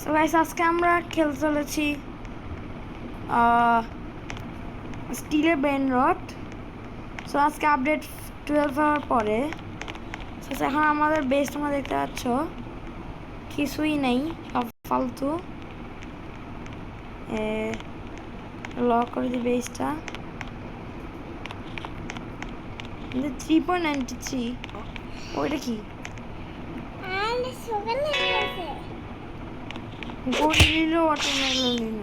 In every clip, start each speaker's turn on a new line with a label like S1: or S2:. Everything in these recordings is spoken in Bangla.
S1: সো গাইস আজকে আমরা খেলতে চলেছি স্টিলের বেন রড। সো আজকে আপডেট 12 হওয়ার পরে সো এখন আমাদের বেস তোমরা দেখতে পাচ্ছ কিছুই নেই, সব ফালতু। লক করে দিই বেসটা। 3.93 ওইটা কি গরিলো ওয়াটারমেলন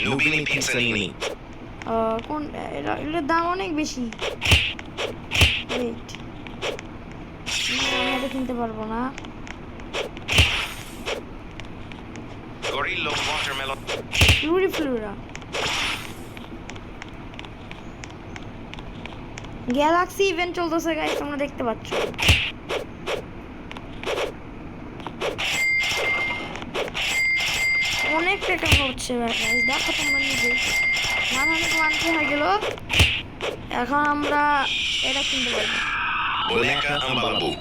S2: Nubini Pizzanini.
S1: কোন এটার দাম অনেক বেশি। ওয়েট, আমি এটা কিনতে পারবো না।
S2: Gorillo Watermelon.
S1: ফ্লুরা গ্যালাক্সি ইভেন্ট চলতেছে গাইস, তোমরা দেখতে পাচ্ছ। অনেক টাকা হচ্ছে গাইস, দেখো তোমরা নিজে। 101 হয়ে গেল। এখন আমরা এটা কিনতে পারবো।
S2: Boneca Ambalabu.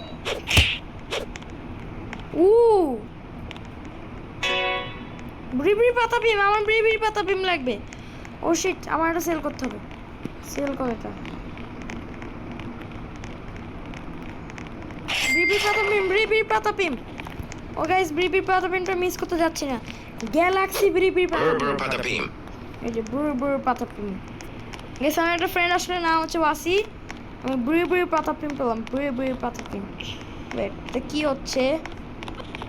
S1: ব্রিবরি পাতা পিম, আমার ব্রিবরি পাতা পিম লাগবে। ও শিট, আমার এটা সেল করতে হবে। সেল করে এটা ব্রিবরি পাতা পিম। ও গাইস, ব্রিবরি পাতা পিমটা মিস করতে যাচ্ছি না। গ্যালাক্সি ব্রিবরি পাতা পিম,
S2: Patapim.
S1: এই যে ব্রিবরি পাতা পিম। গাইস আমার একটা ফ্রেন্ড আসলে, নাম হচ্ছে ওয়াসি। আমি ব্রিবরি পাতা পিম পেলাম, ব্রিবরি পাতা পিম। ওয়েট, এটা কি হচ্ছে?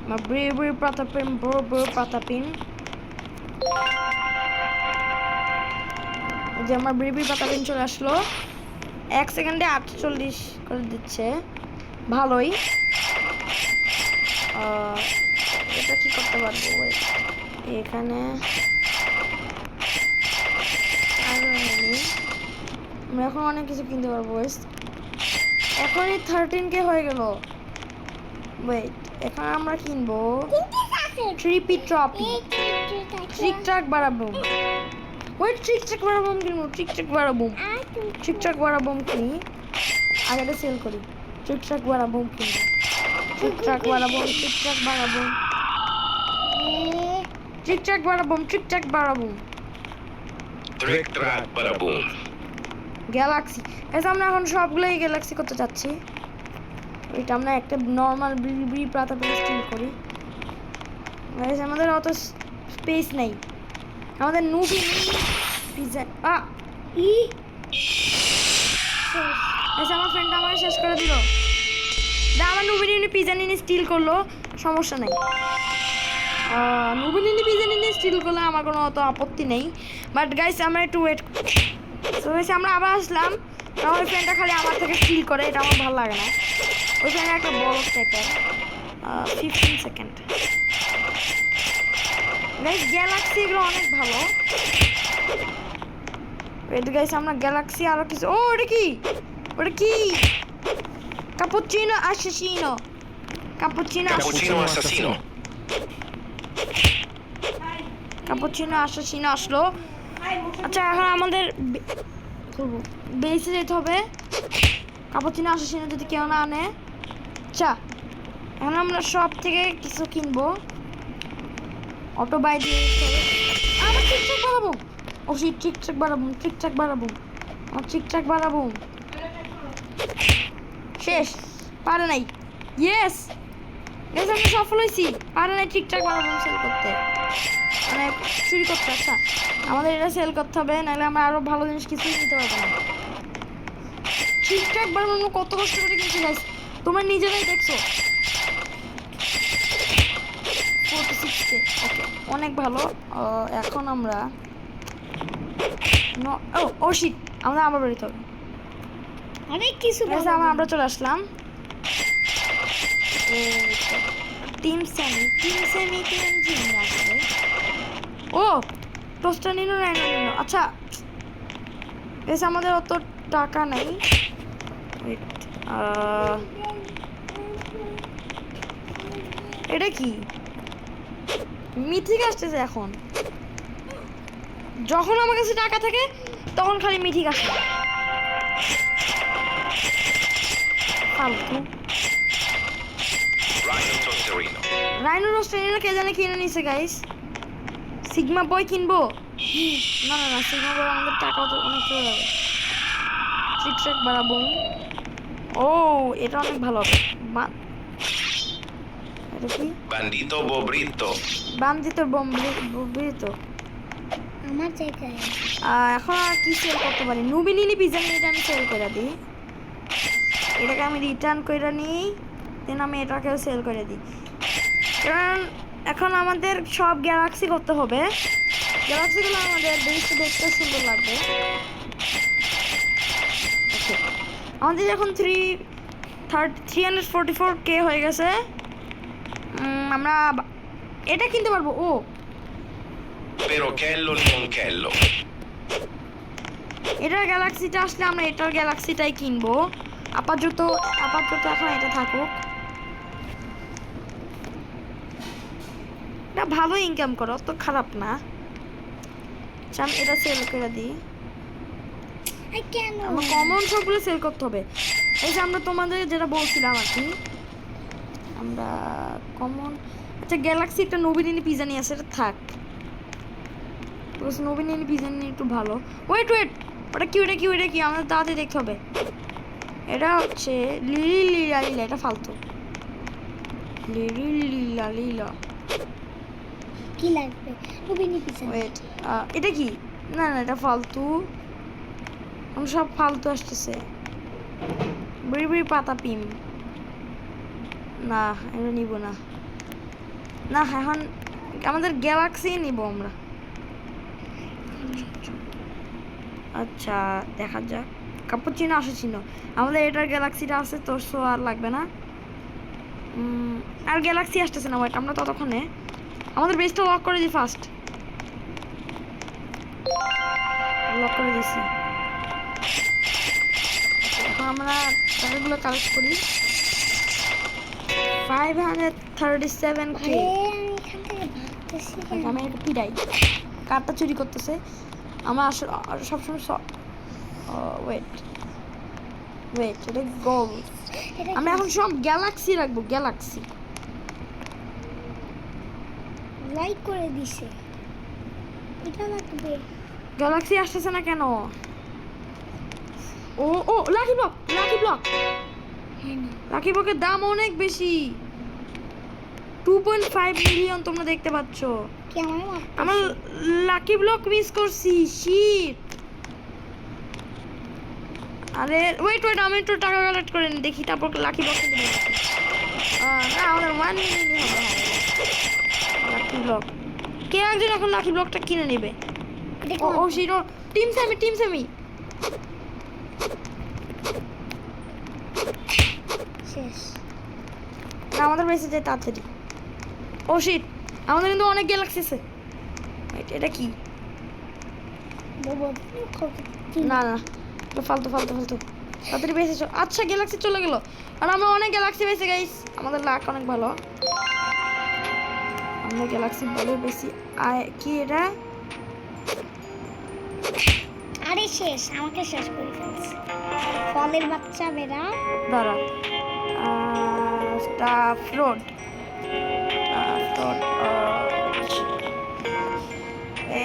S1: আমার ব্রিবরি পাতা পিম, ব্রিবরি পাতা পিম। যে আমার ব্রিবরি পাতা পিম চলে আসলো। 1 সেকেন্ডে 48 করে দিচ্ছে, ভালোই। এটা কি করতে পারবো? এখানে আমি এখন অনেক কিছু কিনতে পারবো। এখনই 13K হয়ে গেল। ওয়েট, এখন আমরা কিনবো 3P ট্রপি, ট্রিক ট্রাক বাড়াবো। ওয়েট, ট্রিক ট্রাক বাড়াবো কিনবো, ট্রিক ট্রাক বাড়াবো কিনি। আগে এটা সেল করি। ট্রিক ট্রাক বাড়াবো কিনবো, ট্রিক ট্রাক বাড়াবো।
S2: Trick track badaboom.
S1: গ্যালাক্সি এসে আমরা এখন সবগুলোই গ্যালাক্সি করতে চাচ্ছি। এটা আমরা একটা নর্মাল ব্রিবরি পাতা পিম স্টিল করি। গাইস আমাদের অত স্পেস নেই। আমাদের নুবি পিজা আমার ফ্রেন্ড আমাকে শেষ করে দিল। আমার নুবিনি পিজা নিয়ে স্টিল করলো, সমস্যা নেই। নুবিনি পিজা নিয়ে স্টিল করলে আমার কোনো অত আপত্তি নেই। বাট গাইস আমরা একটু ওয়েট। তো গাইস আমরা আবার আসলাম। আমার ফ্রেন্ডটা খালি আমার থেকে স্টিল করে, এটা আমার ভালো লাগে না। ওই ফ্রেন্ডটা একটা বড় টাইপের। 15 সেকেন্ড। গাইস গ্যালাক্সি এগুলো অনেক ভালো। ওয়েট গাইস, আমরা গ্যালাক্সি আরো কিছু। ও ওটা কি? ক্যাপুচিনো অ্যাসাসিনো।
S2: Cappuccino assassino.
S1: ক্যাপুচিনো অ্যাসাসিনো আসলো। আচ্ছা এখন আমাদের বেসে যেতে হবে। ক্যাপুচিনো অ্যাসাসিনো যদি কেউ না আনে। আচ্ছা এখন আমরা সব থেকে কিছু কিনবো। অটো বাই দিয়ে আমার ঠিকঠাক বাড়াবো। ও সেই ঠিকঠাক বাড়াবো। শেষ, পারে নাই। ইয়েস গাইস, আমরা সফল হয়েছি। পারে নাই ঠিকঠাক বাড়াবো সেল করতে, মানে চুরি করতে। আচ্ছা আমাদের এটা সেল করতে হবে, নাহলে আমরা আরো ভালো জিনিস কিছুই নিতে পারবো না। ঠিকঠাক বাড়াবো কত কষ্ট করে কিনছি গাইস, তোমরা নিজেরাই দেখছো। 46K, ওকে অনেক ভালো। এখন আমরা ও শিট, আমরা আবার বেরোতে হবে। অনেক কিছু আমরা চলে আসলাম। টিম সেমি আসলে। ও টোস্টার নিনো। আচ্ছা এসে আমাদের অত টাকা নেই। এটা কি মিথিক আসতেছে এখন? যখন আমার কাছে টাকা থাকে তখন খালি মিথিক আসে। ফালতু। ডাইনোসর ট্রেনার কে জানে কিনে নিছে গাইস। সিগমা বয় কিনবো? না না না, সিগমা বয় আমাদের টাকাও তো অনেক চলে যাবে। ট্রিক বাড়াবো। ও এটা অনেক ভালো হবে। এটা কি?
S2: Bandito Bobrito.
S1: বান্দিত বম্বিত।
S3: আমার জায়গায়
S1: এখন আর কি সেল করতে পারি? নুবিনিনি পিজা নিয়ে এটা আমি সেল করে দিই। এটাকে আমি রিটার্ন করে নিই, দেন আমি এটাকেও সেল করে দিই। কারণ এখন আমাদের সব গ্যালাক্সি করতে হবে। গ্যালাক্সিগুলো আমাদের বেশি দেখতে সুন্দর লাগবে। ওকে, আমাদের এখন 344K হয়ে গেছে। আমরা এটা কিনতে পারবো। ও
S2: Pero Kello non Kello.
S1: এটার গ্যালাক্সিটা আসলে আমরা এটার গ্যালাক্সিটাই কিনবো। আপাতত এখন এটা থাকুক। এটা ভালো ইনকাম করো, তো খারাপ না। আচ্ছা, আমি এটা সেল করে দিই।
S3: কেন
S1: আমার কমন সবগুলো সেল করতে হবে। এই যে আমরা তোমাদের যেটা বলছিলাম আর কি, আমরা কমন। আচ্ছা, গ্যালাক্সি একটা নবীনিনি পিজা নিয়ে আসে, এটা থাক। নবীনিনি পিজা নিয়ে একটু ভালো। ওয়েট ওটা কি আমাদের তাড়াতাড়ি দেখতে হবে। এটা হচ্ছে লিলি লীলা, এটা ফালতু। লিলি লীলা
S3: কি লাগবে? রুবিনি পিছন
S1: ওয়েট, এটা কি? না না, এটা ফালতু। আমার সব ফালতু আসতেছে। বিড়ি পাতা পিম, না এটা নিব না। না এখন আমাদের গ্যালাক্সি নিব আমরা। আচ্ছা দেখা যাক। কাপুচিনো আসেছিল, আমাদের এটার গ্যালাক্সিটা আছে তো, সো আর লাগবে না। আর গ্যালাক্সি আসতেছে না। ওয়েট, আমরা ততক্ষণে আমাদের বেসটা লক করে দিই ফার্স্ট। লক করে দিছি। এখন আমরা টাকাগুলো কালেক্ট করি। 537K।
S3: আমি এখান থেকে ভাবতেছি
S1: আমি একটু পিড়াই, কারটা চুরি করতেছে। আমরা আসলে সবসময় ওয়েট এটা গোল। আমরা এখন সব গ্যালাক্সি রাখবো, গ্যালাক্সি।
S3: লাইক করে দিছে। এটা লাগবে।
S1: গ্যালাক্সি আসতেছে না কেন? ও লাকি ব্লক
S3: হ্যাঁ না
S1: লাকি ব্লকের দাম অনেক বেশি, 2.5 মিলিয়ন। তোমরা দেখতে পাচ্ছ
S3: কি আমার
S1: আমার লাকি ব্লক মিস করছি। শিট। আরে ওয়েট আমি একটু টাকা কালেক্ট করে নি, দেখি তারপর লাকি ব্লক কিনতে পারবো। না আমাদের 1 মিলিয়ন হবে। লাকি ব্লক কে একজন এখন লাকি ব্লকটা কিনে নেবে। ও শিট, টিম সেমি
S3: শেষ।
S1: না, আমাদের বেঁচে যায় তাড়াতাড়ি। ও শিট, আমাদের কিন্তু অনেক গ্যালাক্সি আছে। এটা কি?
S3: বাবা
S1: না না, এটা ফালতু তাড়াতাড়ি বেঁচে চল। আচ্ছা, গ্যালাক্সি চলে গেল আর আমরা অনেক গ্যালাক্সি পেয়েছি গাইস। আমাদের লাক অনেক ভালো, আমরা গ্যালাক্সি বলে বেশি। কি এটা?
S3: আরে শেষ, আমাকে শেষ করে ফেলছে। ফলের বাচ্চা বেরা।
S1: দাঁড়া, স্টাফ রোড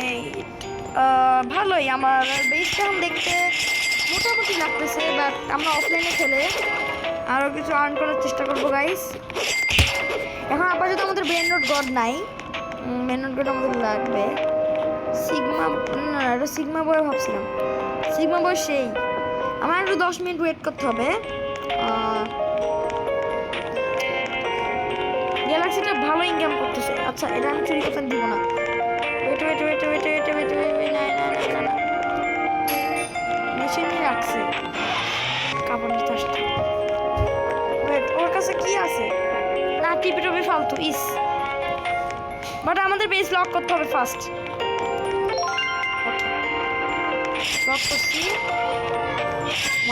S1: এই ভালোই। আমার বেসটা দেখতে মোটামুটি লাগতেছে, বাট আমরা অফলাইনে খেলে আরও কিছু আর্ন করার চেষ্টা করবো গাইস। এখন আপাতত আমাদের ব্রেন নোট গড নাই, ব্রেন নোট গড আমাদের লাগবে। সিগমা, না এটা সিগমা বয় ভাবছিলাম। সিগমা বয় সেই, আমার একটু 10 মিনিট ওয়েট করতে হবে। গ্যালাক্সিটা ভালো ইনকাম করতেছে। আচ্ছা, এটা আমি চুরি করতে দিব না। ওয়েট না মেশিনই রাখছি। কাপড় নিতে আসছে। ওয়েট, ওর কাছে কি আছে? না, টিপি ফালতু ইস। বাট আমাদের বেস লক করতে হবে ফার্স্ট। লক করছি।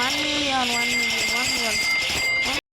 S1: 1 মিলিয়ন